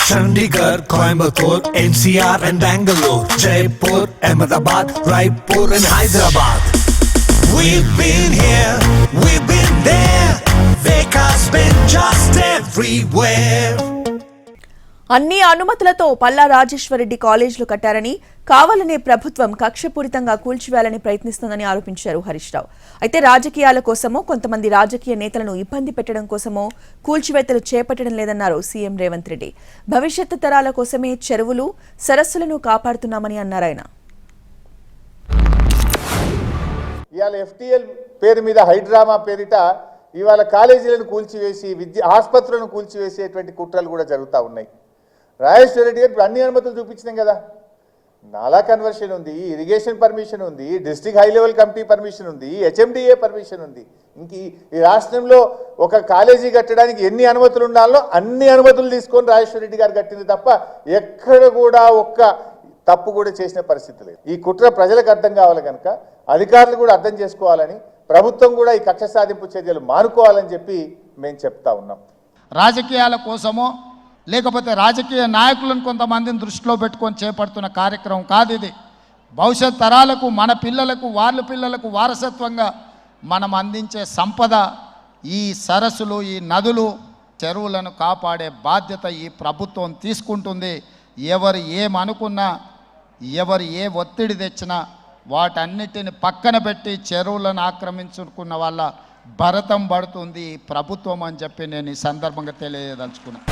Chandigarh, Coimbatore, NCR and Bangalore, Jaipur, Ahmedabad, Raipur and Hyderabad. We've been here, we've been there. Vekas been just everywhere. అన్ని అనుమతులతో పల్లా రాజేశ్వరరెడ్డి కాలేజీలు కట్టారని కావాలనే ప్రభుత్వం కక్షపూరితంగా కూల్చివేయాలని ప్రయత్నిస్తోందని ఆరోపించారు హరీష్ రావు. అయితే రాజకీయాల కోసమో కొంతమంది రాజకీయ నేతలను ఇబ్బంది పెట్టడం కోసమో కూల్చివేతలు చేపట్టడం లేదన్నారు సీఎం రేవంత్ రెడ్డి. భవిష్యత్తు తరాల కోసమే చెరువులు, సరస్సులను కాపాడుతున్నామని అన్నారు ఆయన. ఇవాళ ఎఫ్టీఎల్ పేరు మీద హైడ్రామా పేరిట ఇవాళ కాలేజీలను కూల్చివేసి ఆసుపత్రులను కూల్చివేసేటువంటి కుట్రలు కూడా జరుగుతూ ఉన్నాయి. రాజేశ్వర రెడ్డి గారు అన్ని అనుమతులు చూపించినాం కదా. నాలా కన్వర్షన్ ఉంది, ఇరిగేషన్ పర్మిషన్ ఉంది, district high level committee permission ఉంది, హెచ్ఎండిఏ పర్మిషన్ ఉంది. ఇంక ఈ రాష్ట్రంలో ఒక కాలేజీ కట్టడానికి ఎన్ని అనుమతులు ఉండాలో అన్ని అనుమతులు తీసుకొని రాజేశ్వర రెడ్డి గారు కట్టింది తప్ప ఎక్కడ కూడా ఒక్క తప్పు కూడా చేసిన పరిస్థితి లేదు. ఈ కుట్ర ప్రజలకు అర్థం కావాలి కనుక అధికారులు కూడా అర్థం చేసుకోవాలని, ప్రభుత్వం కూడా ఈ కక్ష సాధింపు చర్యలు మానుకోవాలని చెప్పి మేము చెప్తా ఉన్నాం. రాజకీయాల కోసమో లేకపోతే రాజకీయ నాయకులను కొంతమందిని దృష్టిలో పెట్టుకొని చేపడుతున్న కార్యక్రమం కాదు ఇది. భవిష్యత్ తరాలకు, మన పిల్లలకు, వాళ్ళ పిల్లలకు వారసత్వంగా మనం అందించే సంపద ఈ సరస్సులు, ఈ నదులు, చెరువులను కాపాడే బాధ్యత ఈ ప్రభుత్వం తీసుకుంటుంది. ఎవరు ఏమనుకున్నా, ఎవరు ఏ ఒత్తిడి తెచ్చినా వాటన్నిటిని పక్కన పెట్టి చెరువులను ఆక్రమించుకున్న వాళ్ళ భరతం పడుతుంది ప్రభుత్వం అని చెప్పి నేను ఈ సందర్భంగా తెలియదలుచుకున్నాను.